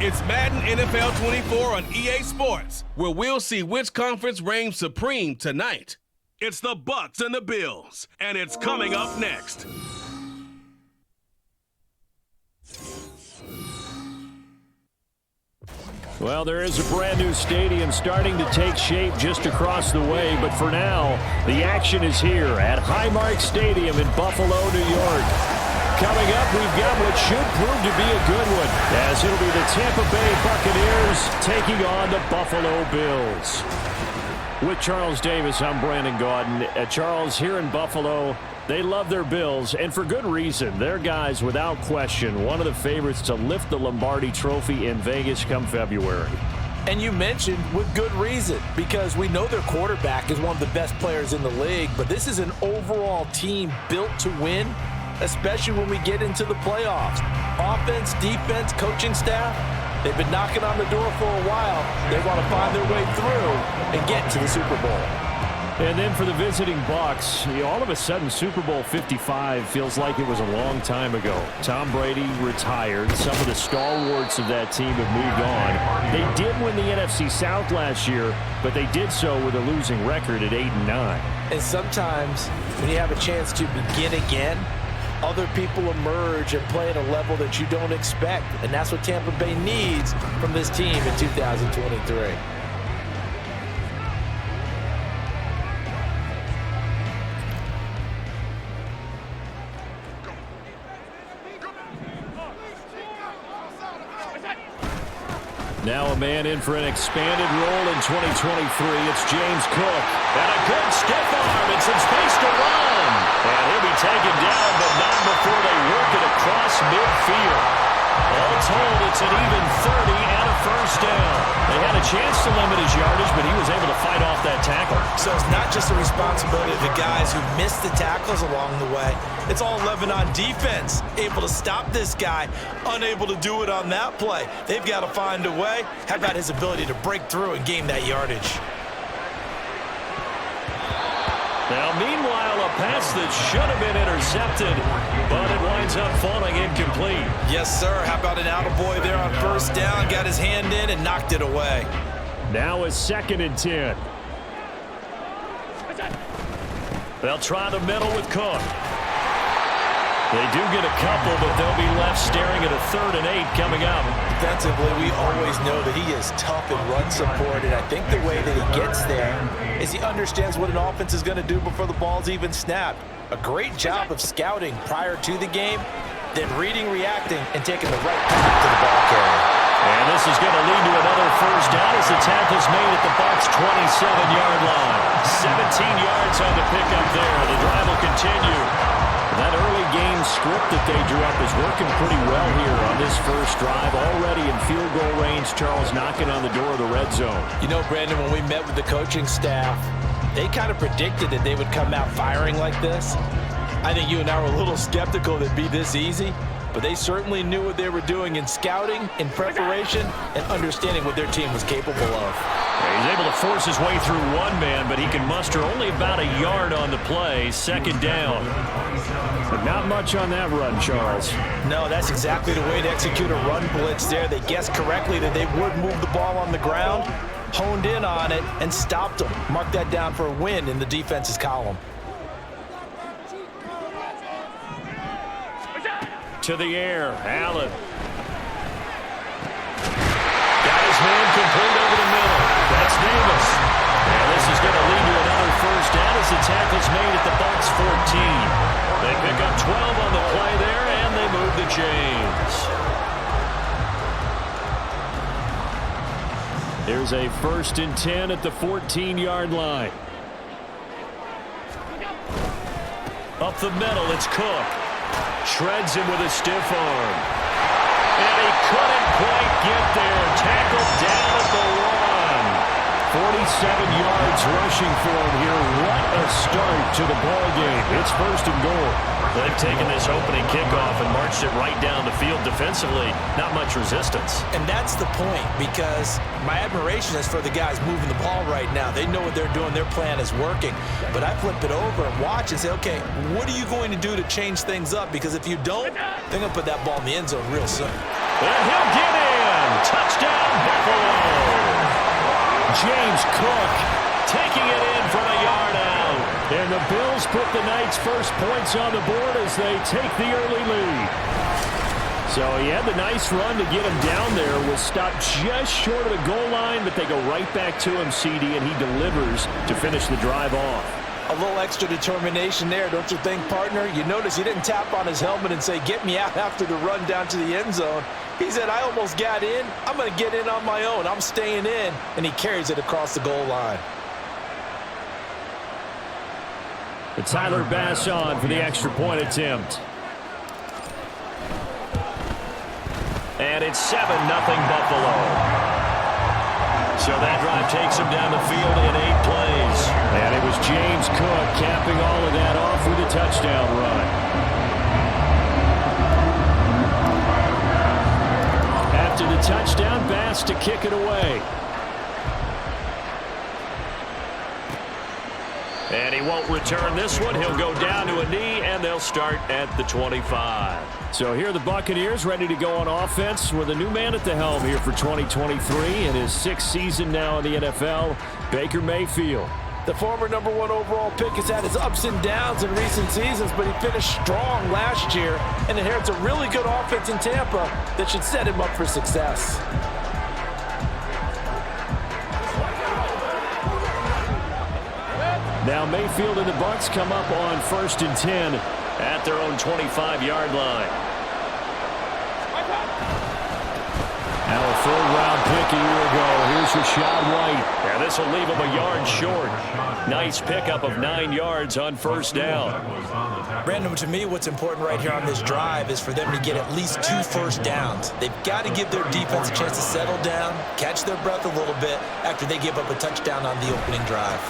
It's Madden NFL 24 on EA Sports, where we'll see which conference reigns supreme tonight. It's the Bucs and the Bills, and it's coming up next. Well, there is a brand new stadium starting to take shape just across the way, but for now, the action is here at Highmark Stadium in Buffalo, New York. Coming up, we've got what should prove to be a good one, as it'll be the Tampa Bay Buccaneers taking on the Buffalo Bills. With Charles Davis, I'm Brandon Gaudin. Charles, here in Buffalo, they love their Bills, and for good reason. They're guys, without question, one of the favorites to lift the Lombardi Trophy in Vegas come February. And you mentioned with good reason, because we know their quarterback is one of the best players in the league, but this is an overall team built to win, especially when we get into the playoffs. Offense, defense, coaching staff, they've been knocking on the door for a while. They want to find their way through and get to the Super Bowl. And then for the visiting Bucs, all of a sudden Super Bowl 55 feels like it was a long time ago. Tom Brady retired. Some of the stalwarts of that team have moved on. They did win the NFC South last year, but they did so with a losing record at 8-9. And sometimes when you have a chance to begin again, other people emerge and play at a level that you don't expect. And that's what Tampa Bay needs from this team in 2023. Now a man in for an expanded role in 2023. It's James Cook. And a good stiff arm and some space to run. And he'll be taken down, but not before they work it across midfield. All told, it's an even 30 and a first down. They had a chance to limit his yardage, but he was able to fight off that tackle. So it's not just the responsibility of the guys who missed the tackles along the way. It's all 11 on defense, able to stop this guy, unable to do it on that play. They've got to find a way. How about his ability to break through and gain that yardage? Now, meanwhile, a pass that should have been intercepted, but it winds up falling incomplete. Yes, sir. How about an attaboy there on first down? Got his hand in and knocked it away. Now a 2nd and 10. They'll try the middle with Cook. They do get a couple, but they'll be left staring at a 3rd and 8 coming up. Defensively, we always know that he is tough in run support, and I think the way that he gets there is he understands what an offense is going to do before the ball's even snapped. A great job of scouting prior to the game, then reading, reacting, and taking the right path to the ball carrier. And this is going to lead to another first down as the tackle's made at the Bucs' 27-yard line. 17 yards on the pickup there. The drive will continue. That early game script that they drew up is working pretty well here on this first drive. Already in field goal range, Charles knocking on the door of the red zone. You know, Brandon, when we met with the coaching staff, they kind of predicted that they would come out firing like this. I think you and I were a little skeptical that it'd be this easy, but they certainly knew what they were doing in scouting, in preparation, and understanding what their team was capable of. He's able to force his way through one man, but he can muster only about a yard on the play. 2nd down. But not much on that run, Charles. No, that's exactly the way to execute a run blitz there. They guessed correctly that they would move the ball on the ground, honed in on it, and stopped them. Mark that down for a win in the defense's column. To the air, Allen. Got his man complete over the middle. That's Davis. And this is going to lead to another first down as the tackle's made at the Bucs' 14. They pick up 12 on the play there, and they move the chains. Here's a 1st and 10 at the 14-yard line. Up the middle, it's Cook. Shreds him with a stiff arm. And he couldn't quite get there. Tackled down at the 1. 47 yards rushing for him here. What a start to the ball game. It's 1st and goal. They've taken this opening kickoff and marched it right down the field defensively. Not much resistance. And that's the point, because my admiration is for the guys moving the ball right now. They know what they're doing. Their plan is working. But I flip it over and watch and say, okay, what are you going to do to change things up? Because if you don't, they're going to put that ball in the end zone real soon. And he'll get in. again. Touchdown, Buffalo. James Cook taking it in from a yard out. And the Bills put the Knights' first points on the board as they take the early lead. So he had the nice run to get him down there, was stopped just short of the goal line, but they go right back to him, CD, and he delivers to finish the drive off. A little extra determination there, don't you think, partner? You notice he didn't tap on his helmet and say, get me out after the run down to the end zone. He said, I almost got in. I'm going to get in on my own. I'm staying in. And he carries it across the goal line. The Tyler Bass on for the extra point attempt. And it's 7-0 Buffalo. So that drive takes him down the field in 8 plays. And it was James Cook capping all of that off with a touchdown run. After the touchdown, Bass to kick it away. And he won't return this one. He'll go down to a knee, and they'll start at the 25. So here are the Buccaneers ready to go on offense with a new man at the helm here for 2023 in his 6th season now in the NFL, Baker Mayfield. The former #1 overall pick has had his ups and downs in recent seasons, but he finished strong last year and inherits a really good offense in Tampa that should set him up for success. Now Mayfield and the Bucs come up on 1st and 10 at their own 25-yard line. Now a 3rd-round pick a year ago. Here's Rachaad White. Yeah, this will leave him a yard short. Nice pickup of 9 yards on 1st down. Brandon, to me, what's important right here on this drive is for them to get at least 2 first downs. They've got to give their defense a chance to settle down, catch their breath a little bit after they give up a touchdown on the opening drive.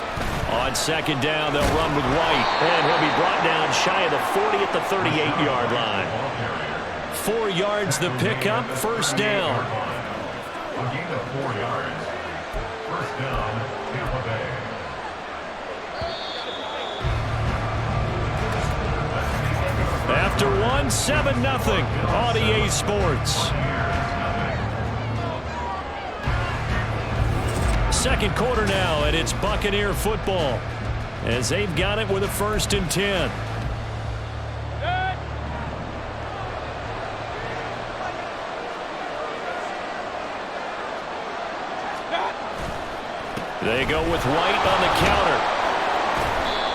On 2nd down, they'll run with White, and he'll be brought down shy of the 40 at the 38-yard line. 4 yards the pickup, 1st down. A gain of 4 yards. 1st down, Tampa Bay. After 1, 7-0 on EA Sports. 2nd quarter now, and it's Buccaneer football as they've got it with a 1st and 10. They go with White on the counter.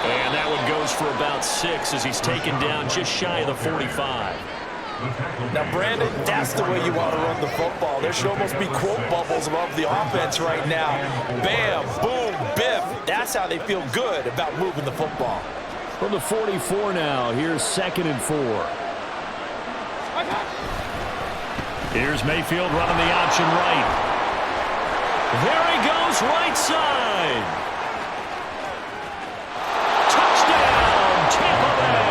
And that one goes for about 6 as he's taken down just shy of the 45. Now, Brandon, that's the way you want to run the football. There should almost be quote bubbles above the offense right now. Bam, boom, biff. That's how they feel good about moving the football. From the 44 now, here's 2nd and 4. Here's Mayfield running the option right. There he goes, right side. Touchdown, Tampa Bay.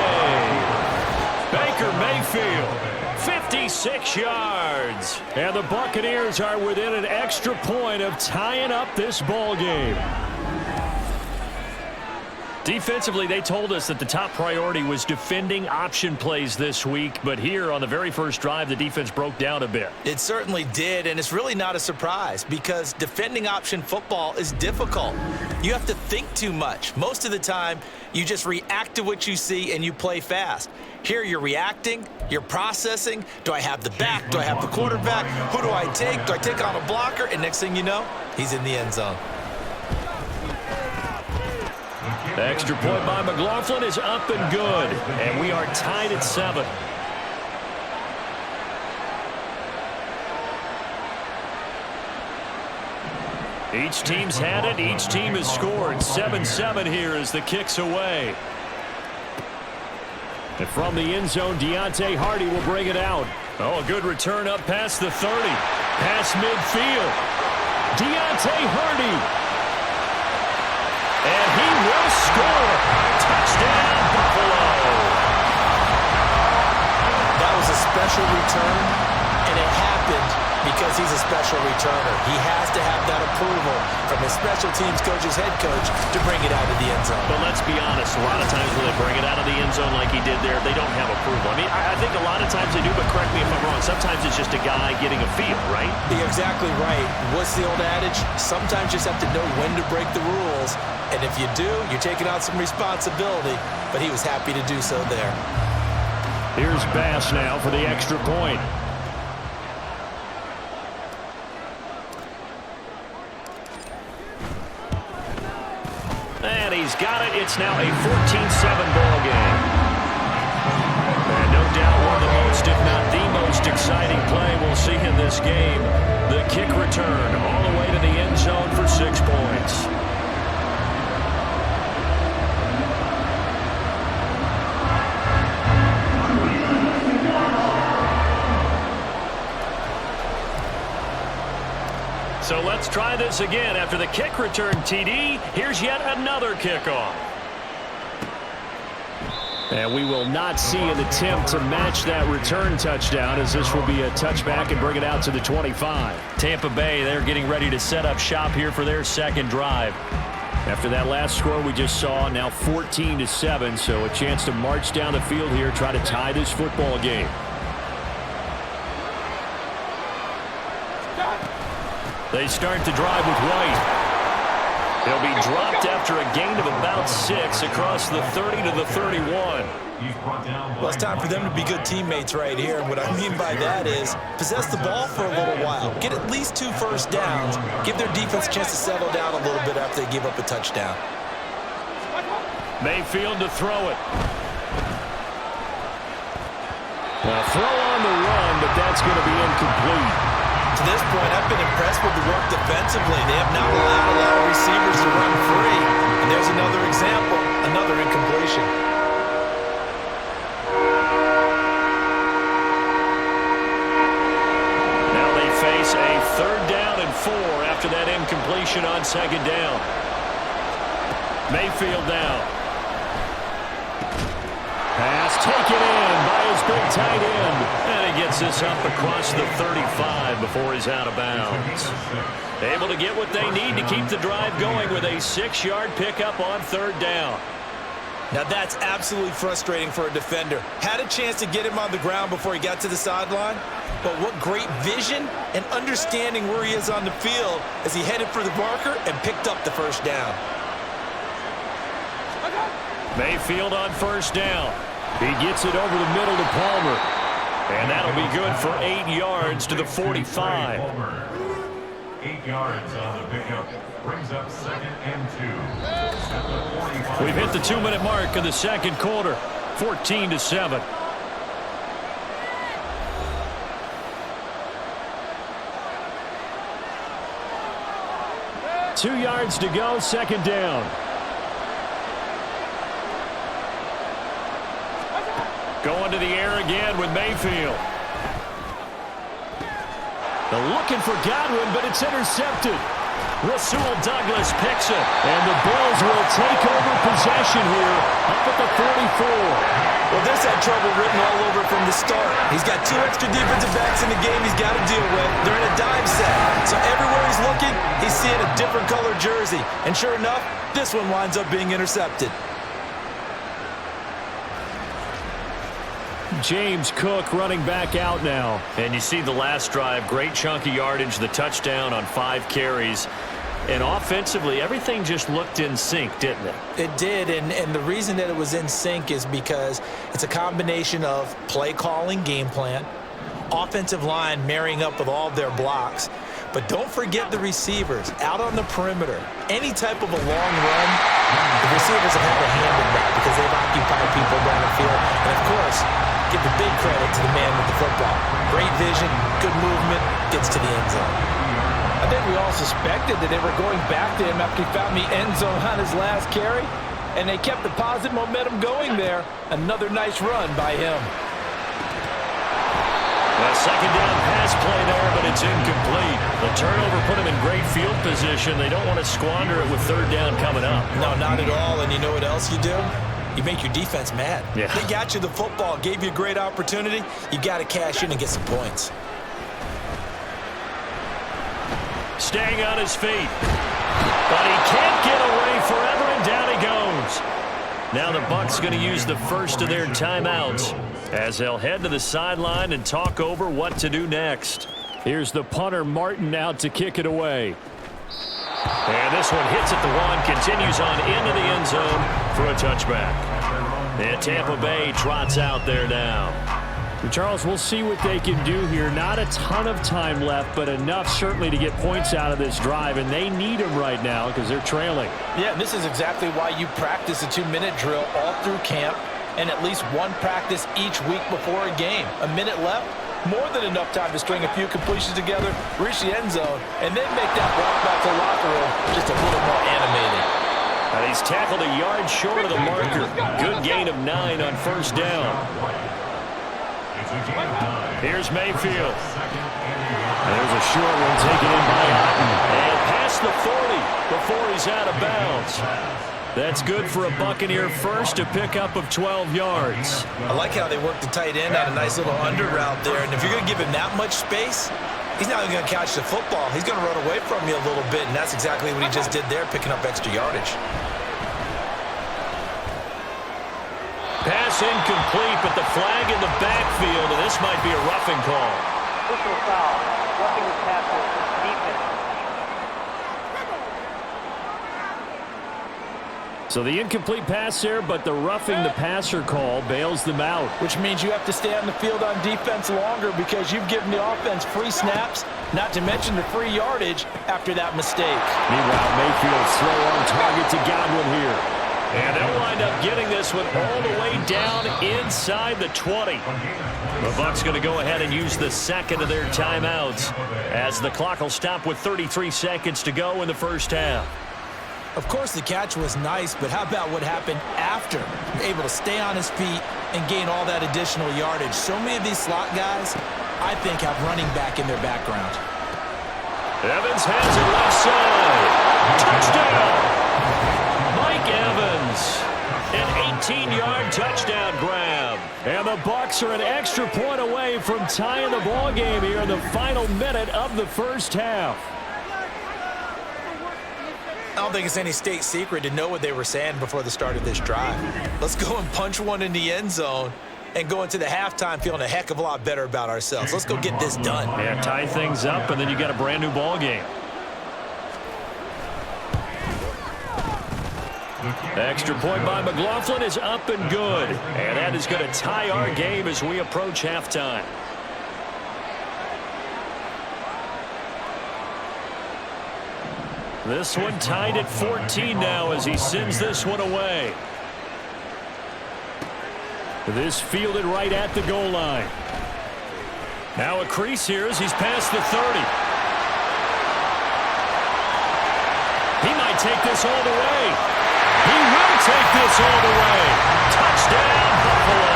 Baker Mayfield, 56 yards. And the Buccaneers are within an extra point of tying up this ball game. Defensively, they told us that the top priority was defending option plays this week, but here on the very first drive, the defense broke down a bit. It certainly did, and it's really not a surprise because defending option football is difficult. You have to think too much. Most of the time, you just react to what you see and you play fast. Here you're reacting, you're processing. Do I have the back? Do I have the quarterback? Who do I take? Do I take on a blocker? And next thing you know, he's in the end zone. The extra point by McLaughlin is up and good, and we are tied at 7. Each team's had it. Each team has scored. 7-7 here as the kick's away. And from the end zone, Deontay Hardy will bring it out. Oh, a good return up past the 30. Past midfield. Deontay Hardy. And he will score. Touchdown, Buffalo. That was a special return, and it happened because he's a special returner. He has to have that approval from his special teams coach's head coach to bring it out of the end zone. But let's be honest, a lot of times when they bring it out of the end zone like he did there, they don't have approval. I mean, I think a lot of times Sometimes they do, but correct me if I'm wrong. Sometimes it's just a guy getting a feel, right? You're exactly right. What's the old adage? Sometimes you just have to know when to break the rules. And if you do, you're taking on some responsibility. But he was happy to do so there. Here's Bass now for the extra point. And he's got it. It's now a 14-7 ball game. And no doubt one of the most, if not the most exciting play we'll see in this game. The kick return all the way to the end zone for 6 points. So let's try this again. After the kick return TD, here's yet another kickoff. And we will not see an attempt to match that return touchdown, as this will be a touchback and bring it out to the 25. Tampa Bay, they're getting ready to set up shop here for their second drive. After that last score we just saw, now 14-7, so a chance to march down the field here, try to tie this football game. They start the drive with White. He'll be dropped after a gain of about 6 across the 30 to the 31. Well, it's time for them to be good teammates right here. And what I mean by that is possess the ball for a little while. Get at least 2 first downs. Give their defense a chance to settle down a little bit after they give up a touchdown. Mayfield to throw it. Now throw on the run, but that's going to be incomplete. To this point, I've been impressed with the work defensively. They have not allowed a lot of receivers to run free. And there's another example, another incompletion. Now they face a 3rd down and 4 after that incompletion on 2nd down. Mayfield now. Pass taken in by his big tight end. And he gets this up across the 35 before he's out of bounds. Able to get what they need to keep the drive going with a 6-yard pickup on 3rd down. Now that's absolutely frustrating for a defender. Had a chance to get him on the ground before he got to the sideline. But what great vision and understanding where he is on the field as he headed for the marker and picked up the 1st down. Mayfield on 1st down. He gets it over the middle to Palmer. And that'll be good for 8 yards to the 45. 8 yards on the pickup. Brings up 2nd and 2. We've hit the 2-minute mark of the 2nd quarter. 14-7. Two yards to go, 2nd down. Going to the air again with Mayfield. They're looking for Godwin, but it's intercepted. Rasul Douglas picks it, and the Bills will take over possession here up at the 44. Well, this had trouble written all over from the start. He's got 2 extra defensive backs in the game he's got to deal with. They're in a dive set, so everywhere he's looking, he's seeing a different color jersey. And sure enough, this one winds up being intercepted. James Cook running back out now. And you see the last drive, great chunk of yardage, the touchdown on 5 carries. And offensively, everything just looked in sync, didn't it? It did, and the reason that it was in sync is because it's a combination of play calling, game plan, offensive line marrying up with all their blocks. But don't forget the receivers out on the perimeter. Any type of a long run, the receivers have had a hand in that because they've occupied people down the field. And, of course, give the big credit to the man with the football. Great vision, good movement, gets to the end zone. I think we all suspected that they were going back to him after he found the end zone on his last carry, and they kept the positive momentum going there. Another nice run by him. A 2nd down pass play there, but it's incomplete. The turnover put him in great field position. They don't want to squander it with 3rd down coming up. No, not at all. And you know what else you do? You make your defense mad. Yeah. They got you the football, gave you a great opportunity. You got to cash in and get some points. Staying on his feet. But he can't get away forever, and down he goes. Now the Bucs going to use the first of their timeouts as they'll head to the sideline and talk over what to do next. Here's the punter, Martin, out to kick it away. And this one hits at the one, continues on into the end zone for a touchback. And Tampa Bay trots out there now. Charles, we'll see what they can do here. Not a ton of time left, but enough certainly to get points out of this drive, and they need them right now because they're trailing. Yeah, and this is exactly why you practice a 2-minute drill all through camp and at least one practice each week before a game. A minute left, more than enough time to string a few completions together, reach the end zone, and then make that walk back to the locker room just a little more animated. He's tackled a yard short of the marker. Good gain of 9 on first down. Here's Mayfield. There's a short one taken in by Otten. And past the 40 before he's out of bounds. That's good for a Buccaneer first, a pickup of 12 yards. I like how they work the tight end on a nice little under route there. And if you're going to give him that much space, he's not even going to catch the football. He's going to run away from you a little bit, and that's exactly what he just did there, picking up extra yardage. Pass incomplete, but the flag in the backfield, and this might be a roughing call. Personal foul, roughing the passer, defense. So the incomplete pass there, but the roughing the passer call bails them out. Which means you have to stay on the field on defense longer because you've given the offense free snaps, not to mention the free yardage after that mistake. Meanwhile, Mayfield's throw on target to Godwin here. And they'll wind up getting this one all the way down inside the 20. The Bucs going to go ahead and use the second of their timeouts as the clock will stop with 33 seconds to go in the first half. Of course, the catch was nice, but how about what happened after? Able to stay on his feet and gain all that additional yardage. So many of these slot guys, I think, have running back in their background. Evans has it left side. Touchdown! Mike Evans, an 18-yard touchdown grab. And the Bucs are an extra point away from tying the ball game here in the final minute of the first half. I don't think it's any state secret to know what they were saying before the start of this drive. Let's go and punch one in the end zone and go into the halftime feeling a heck of a lot better about ourselves. Let's go get this done. Yeah, tie things up, and then you got a brand new ball game. Extra point by McLaughlin is up and good. And that is going to tie our game as we approach halftime. This one tied at 14 now as he sends this one away. This fielded right at the goal line. Now a crease here as he's past the 30. He might take this all the way. He will take this all the way. Touchdown, Buffalo.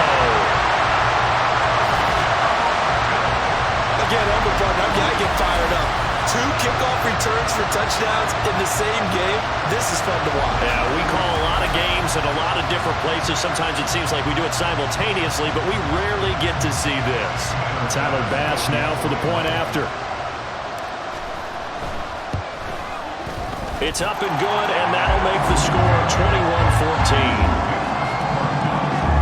Again, I'm I get fired up. 2 kickoff returns for touchdowns in the same game. This is fun to watch. Yeah, we call a lot of games at a lot of different places. Sometimes it seems like we do it simultaneously, but we rarely get to see this. Tyler Bass now for the point after. It's up and good, and that'll make the score 21-14.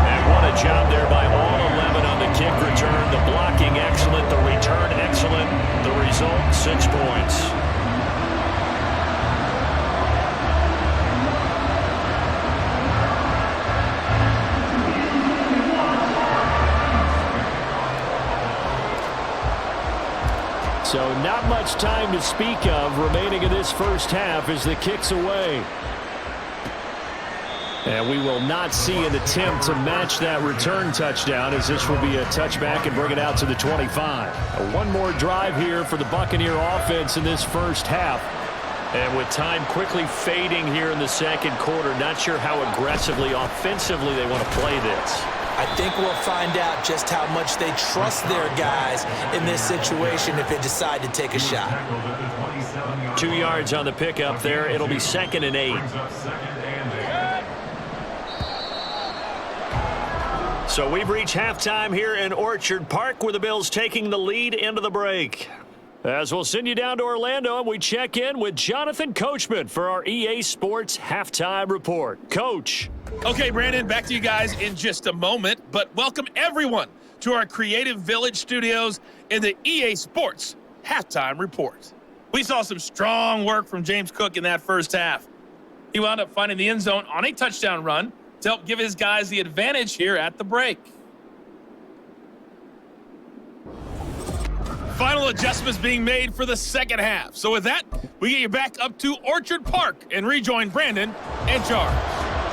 And what a job there by all 11 on the kick return. The blocking excellent, the return excellent. The result, 6 points. So not much time to speak of remaining in this first half as the kick's away. And we will not see an attempt to match that return touchdown as this will be a touchback and bring it out to the 25. One more drive here for the Buccaneer offense in this first half. And with time quickly fading here in the second quarter, not sure how aggressively, offensively they want to play this. I think we'll find out just how much they trust their guys in this situation if they decide to take a shot. 2 yards on the pickup there. It'll be 2nd and 8. So we've reached halftime here in Orchard Park with the Bills taking the lead into the break. As we'll send you down to Orlando and we check in with Jonathan Coachman for our EA Sports Halftime Report. Coach. Okay, Brandon, back to you guys in just a moment, but welcome everyone to our Creative Village studios in the EA Sports Halftime Report. We saw some strong work from James Cook in that first half. He wound up finding the end zone on a touchdown run to help give his guys the advantage here at the break. Final adjustments being made for the second half. So with that, we get you back up to Orchard Park and rejoin Brandon in charge.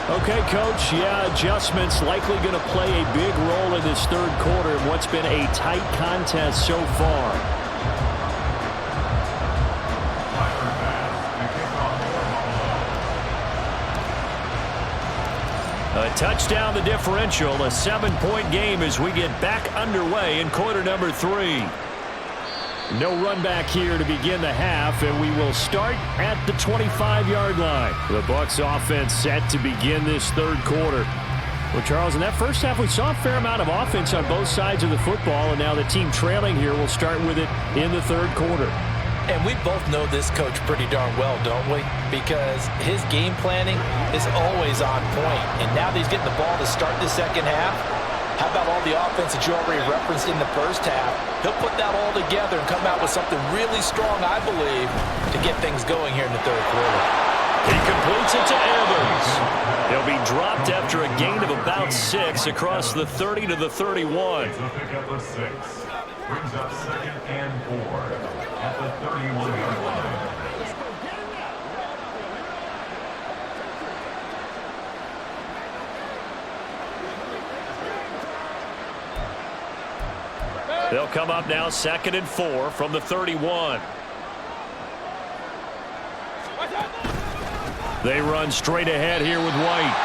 Okay, Coach. Yeah, adjustments likely going to play a big role in this third quarter in what's been a tight contest so far. A touchdown the differential, a 7-point game as we get back underway in quarter number 3. No run back here to begin the half, and we will start at the 25-yard line. The Bucs offense set to begin this third quarter. Well, Charles, in that first half, we saw a fair amount of offense on both sides of the football, and now the team trailing here will start with it in the third quarter. And we both know this coach pretty darn well, don't we? Because his game planning is always on point. And now that he's getting the ball to start the second half, how about all the offense that you already referenced in the first half? He'll put that all together and come out with something really strong, I believe, to get things going here in the third quarter. He completes it to Evans. He'll be dropped after a gain of about 6 across the 30 to the 31. Pick up a 6. Brings up 2nd and 4 at the 31-yard line. They'll come up now 2nd and 4 from the 31. They run straight ahead here with White.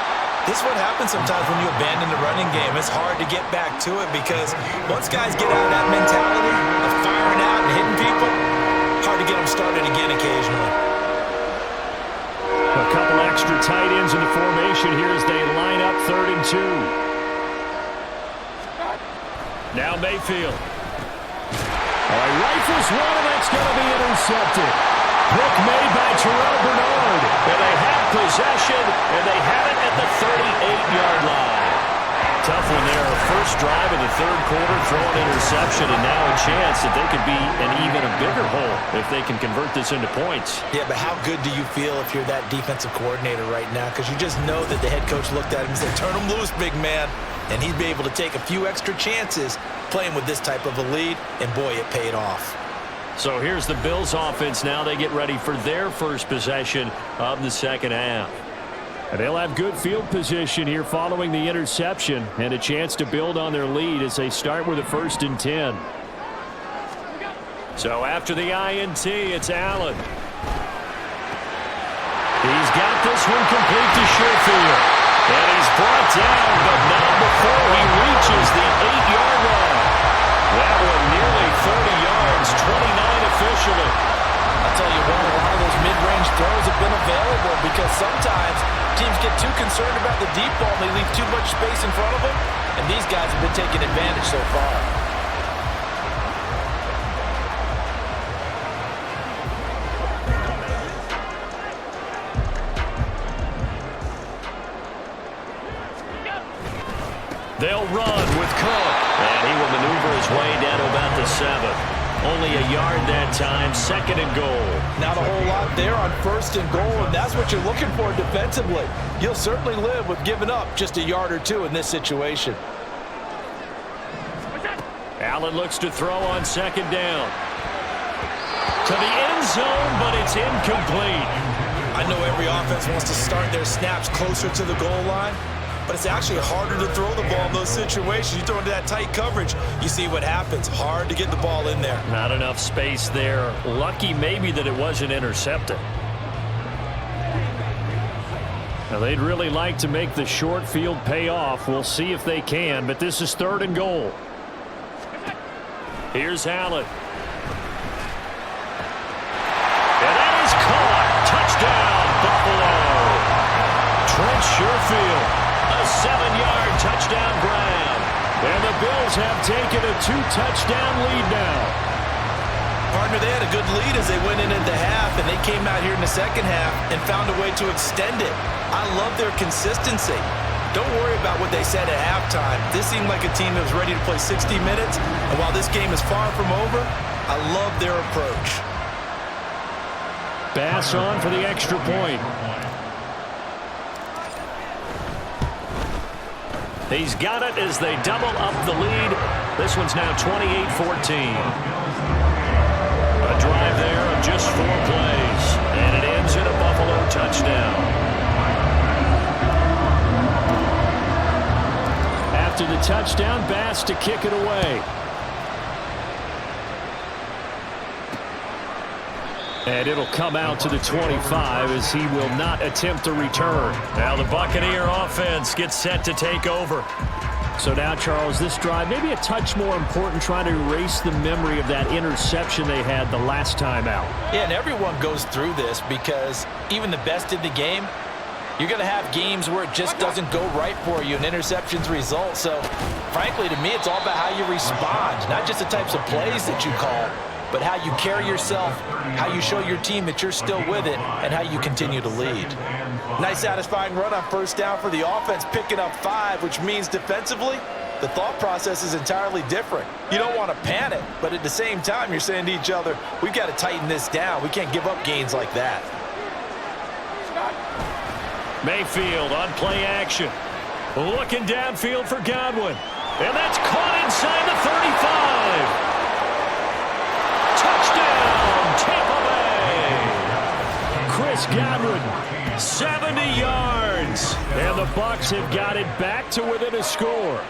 This is what happens sometimes when you abandon the running game. It's hard to get back to it because once guys get out of that mentality of firing out and hitting people, hard to get them started again occasionally. A couple extra tight ends in the formation here as they line up 3rd and 2. Now Mayfield. Rifles one, and that's going to be intercepted. Pick made by Terrell Bernard. And they have possession, and they have it at the 38-yard line. Tough one there. First drive of the third quarter, throw an interception, and now a chance that they could be an even a bigger hole if they can convert this into points. Yeah, but how good do you feel if you're that defensive coordinator right now? Because you just know that the head coach looked at him and said, turn him loose, big man. And he'd be able to take a few extra chances playing with this type of a lead, and boy, it paid off. So here's the Bills offense now. They get ready for their first possession of the second half. And they'll have good field position here following the interception and a chance to build on their lead as they start with a 1st and 10. So after the INT, it's Allen. He's got this one complete to Sherfield. And he's brought down, but not before he reaches the 8-yard line. That one nearly 30 yards, 29 officially. I'll tell you what, a lot of those mid-range throws have been available because sometimes teams get too concerned about the deep ball and they leave too much space in front of them, and these guys have been taking advantage so far. They'll run with Cook, and he will maneuver his way down to about the 7. Only a yard that time, 2nd and goal. Not a whole lot there on 1st and goal, and that's what you're looking for defensively. You'll certainly live with giving up just a yard or 2 in this situation. Allen looks to throw on 2nd down. To the end zone, but it's incomplete. I know every offense wants to start their snaps closer to the goal line, but it's actually harder to throw the ball in those situations. You throw into that tight coverage, you see what happens. Hard to get the ball in there. Not enough space there. Lucky maybe that it wasn't intercepted. Now they'd really like to make the short field pay off. We'll see if they can, but this is 3rd and goal. Here's Allen. And that is caught. Touchdown, Buffalo. Trent Sherfield. A 7-yard touchdown grab. And the Bills have taken a 2-touchdown lead now. Partner, they had a good lead as they went into the half, and they came out here in the second half and found a way to extend it. I love their consistency. Don't worry about what they said at halftime. This seemed like a team that was ready to play 60 minutes. And while this game is far from over, I love their approach. Pass on for the extra point. He's got it as they double up the lead. This one's now 28-14. A drive there of just 4 plays. And it ends in a Buffalo touchdown. After the touchdown, Bass to kick it away. And it'll come out to the 25 as he will not attempt to return. Now the Buccaneer offense gets set to take over. So now, Charles, this drive maybe a touch more important, trying to erase the memory of that interception they had the last time out. Yeah, and everyone goes through this because even the best in the game, you're going to have games where it just doesn't go right for you and interceptions result. So, frankly, to me, it's all about how you respond, not just the types of plays that you call, but how you carry yourself, how you show your team that you're still with it, and how you continue to lead. Nice satisfying run on first down for the offense, picking up 5, which means defensively, the thought process is entirely different. You don't want to panic, but at the same time, you're saying to each other, we've got to tighten this down. We can't give up gains like that. Mayfield on play action. Looking downfield for Godwin. And that's caught inside the 35. Touchdown, Tampa Bay! Chris Godwin, 70 yards. And the Bucs have got it back to within a score.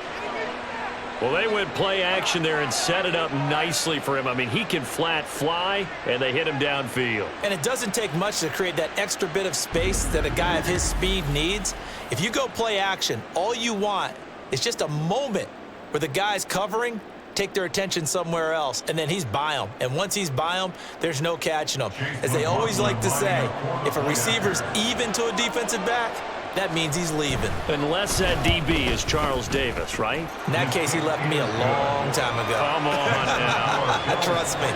Well, they went play action there and set it up nicely for him. I mean, he can flat fly, and they hit him downfield. And it doesn't take much to create that extra bit of space that a guy of his speed needs. If you go play action, all you want is just a moment where the guy's covering, take their attention somewhere else, and then he's by him. And once he's by him, there's no catching him. As they always like to say, if a receiver's even to a defensive back, that means he's leaving. Unless that DB is Charles Davis, right? In that case, he left me a long time ago. Come on now. Trust me.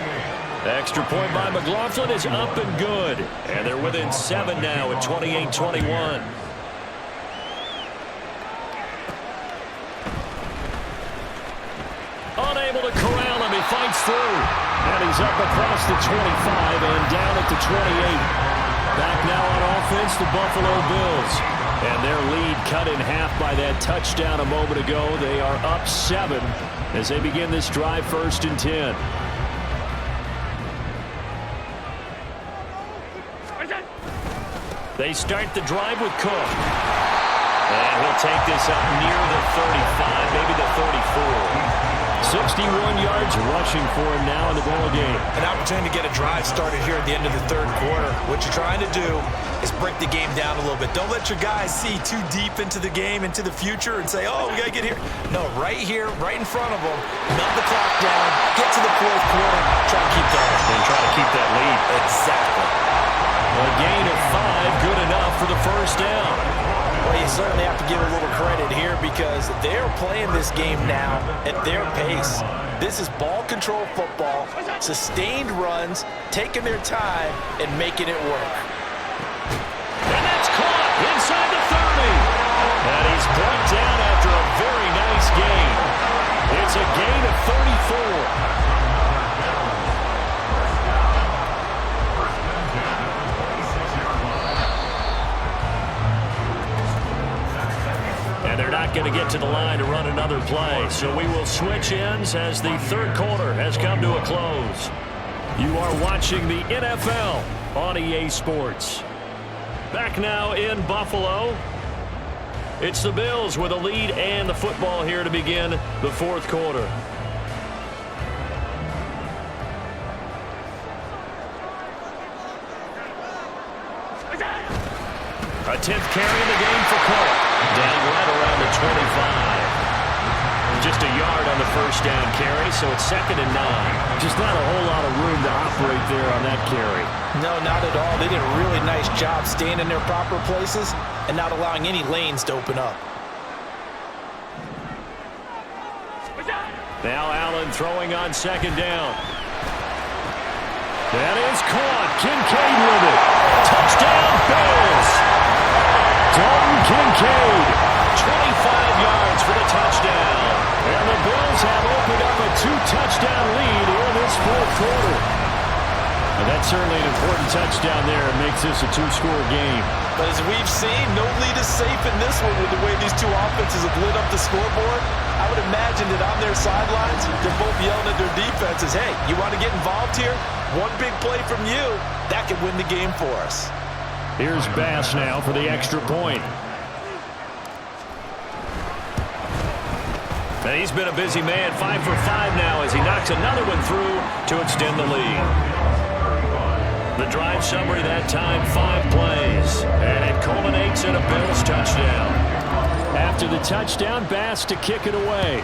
Extra point by McLaughlin is up and good. And they're within 7 now at 28-21. Unable to corral him. He fights through. And he's up across the 25 and down at the 28. Back now on offense, the Buffalo Bills. And their lead cut in half by that touchdown a moment ago. They are up 7 as they begin this drive, 1st and 10. They start the drive with Cook. And he'll take this up near the 35, maybe the 34. 61 yards rushing for him now in the ball game. An opportunity to get a drive started here at the end of the 3rd quarter. What you're trying to do is break the game down a little bit. Don't let your guys see too deep into the game, into the future, and say, oh, we got to get here. No, right here, right in front of them, melt the clock down, get to the 4th quarter, try to keep that. And try to keep that lead. Exactly. A gain of 5, good enough for the 1st down. Well, you certainly have to give a little credit here because they're playing this game now at their pace. This is ball control football, sustained runs, taking their time, and making it work. And that's caught inside the 30. And he's brought down after a very nice gain. It's a gain of 34. And they're not going to get to the line to run another play. So we will switch ends as the 3rd quarter has come to a close. You are watching the NFL on EA Sports. Back now in Buffalo. It's the Bills with a lead and the football here to begin the 4th quarter. A 10th carry in the game for Cook. Down right around the 25. Just a yard on the 1st down carry, so it's 2nd and 9. Just not a whole lot of room to operate there on that carry. No, not at all. They did a really nice job staying in their proper places and not allowing any lanes to open up. Now Allen throwing on 2nd down. That is caught. Kincaid with it. Touchdown, Bills. Dalton Kincaid, for the touchdown. And the Bills have opened up a 2-touchdown lead here in this fourth quarter. And that's certainly an important touchdown there. It makes this a 2-score game. But as we've seen, no lead is safe in this one with the way these two offenses have lit up the scoreboard. I would imagine that on their sidelines, they're both yelling at their defenses, hey, you want to get involved here? One big play from you, that could win the game for us. Here's Bass now for the extra point. And he's been a busy man, 5 for 5 now as he knocks another one through to extend the lead. The drive summary that time, 5 plays. And it culminates in a Bills touchdown. After the touchdown, Bass to kick it away.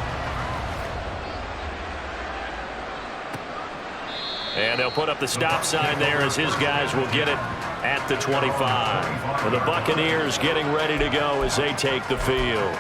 And they'll put up the stop sign there as his guys will get it at the 25. And the Buccaneers getting ready to go as they take the field.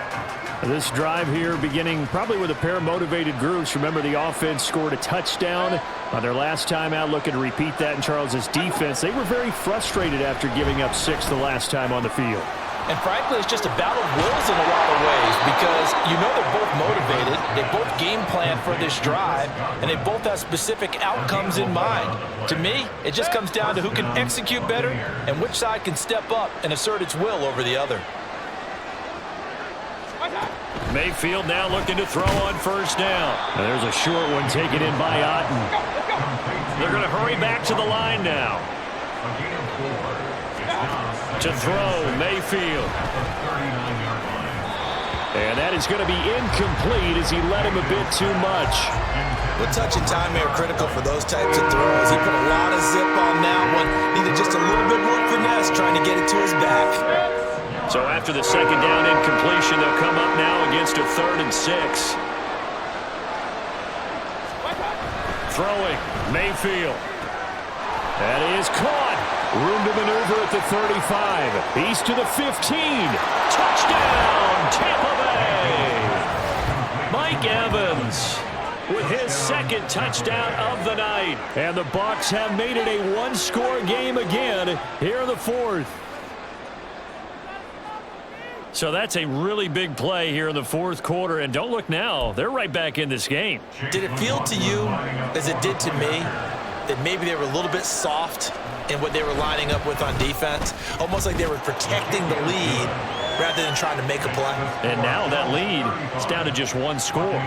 This drive here beginning probably with a pair of motivated groups. Remember, the offense scored a touchdown on their last time out. Looking to repeat that in Charles's defense. They were very frustrated after giving up 6 the last time on the field. And frankly, it's just a battle of wills in a lot of ways because you know they're both motivated, they both game plan for this drive, and they both have specific outcomes in mind. To me, it just comes down to who can execute better and which side can step up and assert its will over the other. Mayfield now looking to throw on first down. And there's a short one taken in by Otten. They're going to hurry back to the line now. To throw, Mayfield. And that is going to be incomplete as he led him a bit too much. The touch and time are critical for those types of throws. He put a lot of zip on that one. Needed just a little bit more finesse trying to get it to his back. So after the second down incompletion, they'll come up now against a 3rd and 6. Throwing, Mayfield. That is caught. Room to maneuver at the 35. He's to the 15. Touchdown, Tampa Bay. Mike Evans with his second touchdown of the night. And the Bucs have made it a 1-score game again here in the 4th. So that's a really big play here in the 4th quarter. And don't look now, they're right back in this game. Did it feel to you, as it did to me, that maybe they were a little bit soft in what they were lining up with on defense? Almost like they were protecting the lead rather than trying to make a play. And now that lead is down to just 1 score.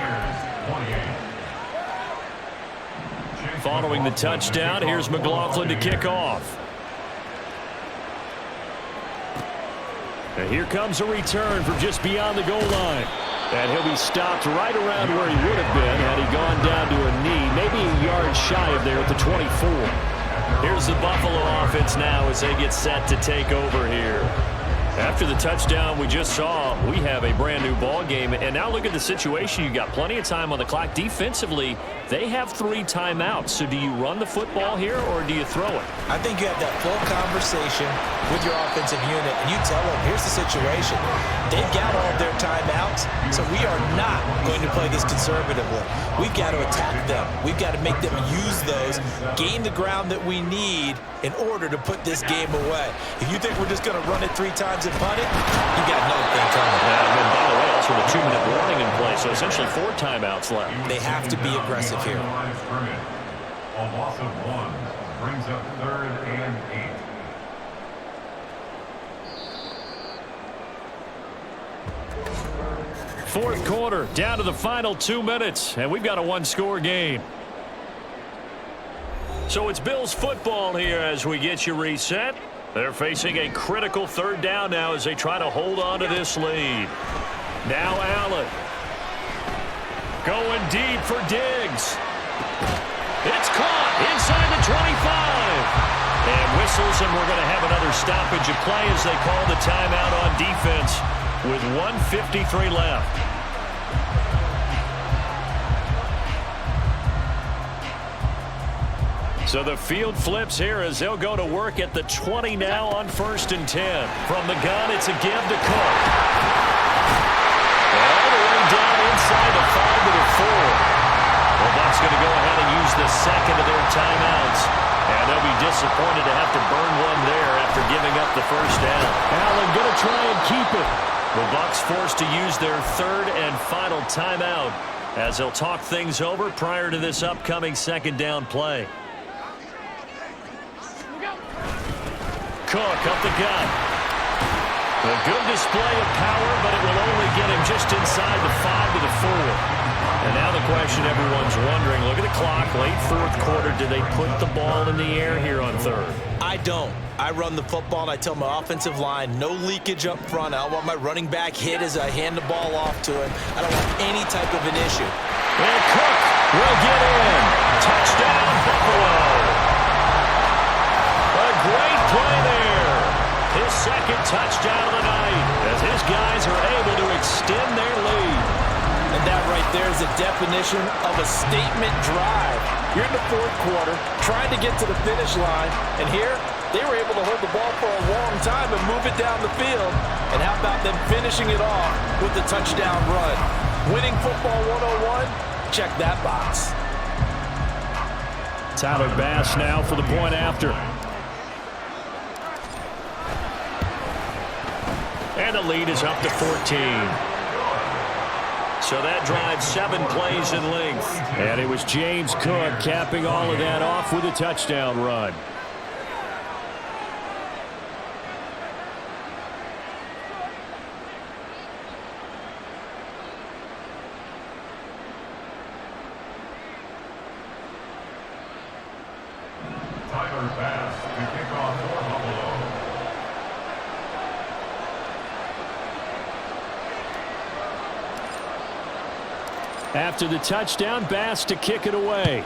Following the touchdown, here's McLaughlin to kick off. And here comes a return from just beyond the goal line. And he'll be stopped right around where he would have been had he gone down to a knee, maybe a yard shy of there at the 24. Here's the Buffalo offense now as they get set to take over here. After the touchdown we just saw, we have a brand new ball game. And now look at the situation. You got plenty of time on the clock. Defensively, they have 3 timeouts. So do you run the football here or do you throw it? I think you have that full conversation with your offensive unit, and you tell them, here's the situation. They've got all of their timeouts, so we are not going to play this conservatively. We've got to attack them. We've got to make them use those, gain the ground that we need in order to put this game away. If you think we're just going to run it 3 times and punt it, you got another thing coming. And by the way, also the 2-minute warning in play, so essentially 4 timeouts left. They have to be aggressive here. A loss of 1 brings up 3rd and 8. Fourth quarter, down to the final 2 minutes, and we've got a 1-score game. So it's Bills football here as we get you reset. They're facing a critical 3rd down now as they try to hold on to this lead. Now Allen. Going deep for Diggs. It's caught inside the 25. And whistles, and we're going to have another stoppage of play as they call the timeout on defense with 1:53 left. So the field flips here as they'll go to work at the 20 now on 1st and 10. From the gun, it's a give to Cook. And all the way down inside the 5 to the 4. Well, Bucs going to go ahead and use the second of their timeouts. And they'll be disappointed to have to burn one there after giving up the 1st down. Allen going to try and keep it. The Bucs forced to use their third and final timeout as they'll talk things over prior to this upcoming second down play. Cook up the gut. A good display of power, but it will only get him just inside the 5 to the 4. And now the question everyone's wondering, look at the clock, late fourth quarter, do they put the ball in the air here on third? I don't. I run the football, and I tell my offensive line, no leakage up front. I don't want my running back hit as I hand the ball off to him. I don't want any type of an issue. And Cook will get in. Touchdown, Buffalo. A great play there. His second touchdown of the night as his guys are able to extend their lead. And that right there is a definition of a statement drive. You're in the fourth quarter, trying to get to the finish line, and here they were able to hold the ball for a long time and move it down the field. And how about them finishing it off with the touchdown run? Winning football 101, check that box. Tyler Bass now for the point after. And the lead is up to 14. So that drives 7 plays in length. And it was James Cook capping all of that off with a touchdown run. Tyler Bass to kick off for Buffalo. After the touchdown, Bass to kick it away.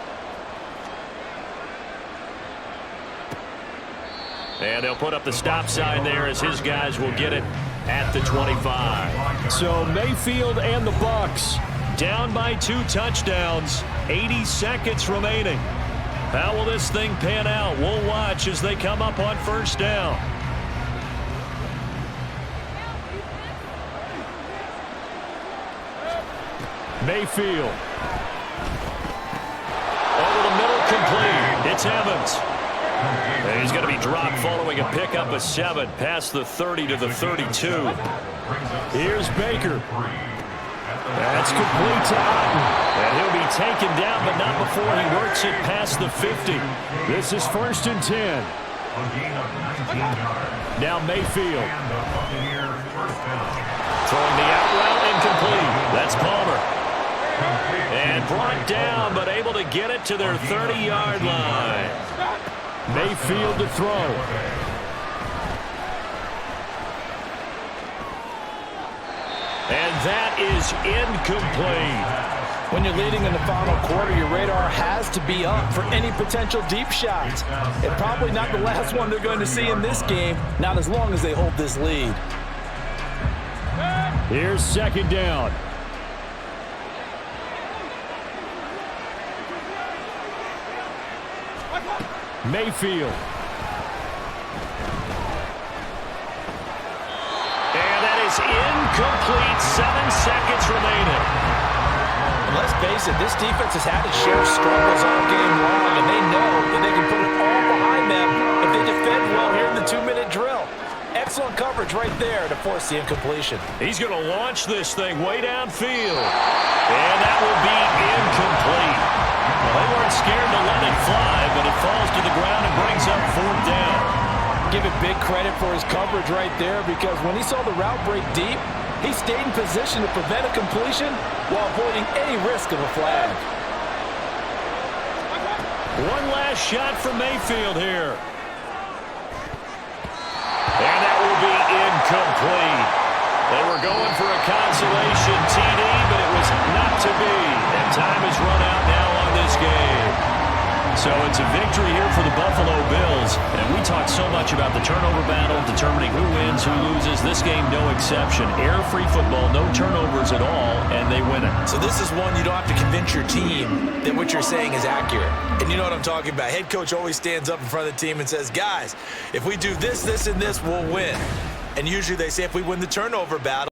And they'll put up the stop sign there as his guys will get it at the 25. So Mayfield and the Bucs down by 2 touchdowns, 80 seconds remaining. How will this thing pan out? We'll watch as they come up on first down. Mayfield. Over the middle, complete. It's Evans. And he's going to be dropped following a pickup of 7 past the 30 to the 32. Here's Baker. That's complete to Otten. And he'll be taken down, but not before he works it past the 50. This is 1st and 10. Now Mayfield. Throwing the out route incomplete. That's Palmer. And brought down, but able to get it to their 30-yard line. Mayfield to throw. And that is incomplete. When you're leading in the final quarter, your radar has to be up for any potential deep shots. And probably not the last one they're going to see in this game, not as long as they hold this lead. Here's 2nd down. Mayfield. And that is incomplete. 7 seconds remaining. And let's face it, this defense has had its share of struggles all game long, and they know that they can put it all behind them if they defend well here in the 2-minute drill. Excellent coverage right there to force the incompletion. He's going to launch this thing way downfield. And that will be incomplete. Well, they weren't scared to let it fly, but it falls to the ground and brings up 4th down. Give it big credit for his coverage right there, because when he saw the route break deep, he stayed in position to prevent a completion while avoiding any risk of a flag. One last shot from Mayfield here. And that will be incomplete. They were going for a consolation TD, but it was not to be. And time has run out now on this game. So it's a victory here for the Buffalo Bills. And we talked so much about the turnover battle, determining who wins, who loses. This game, no exception. Error-free football, no turnovers at all, and they win it. So this is one you don't have to convince your team that what you're saying is accurate. And you know what I'm talking about. Head coach always stands up in front of the team and says, guys, if we do this, this, and this, we'll win. And usually they say if we win the turnover battle,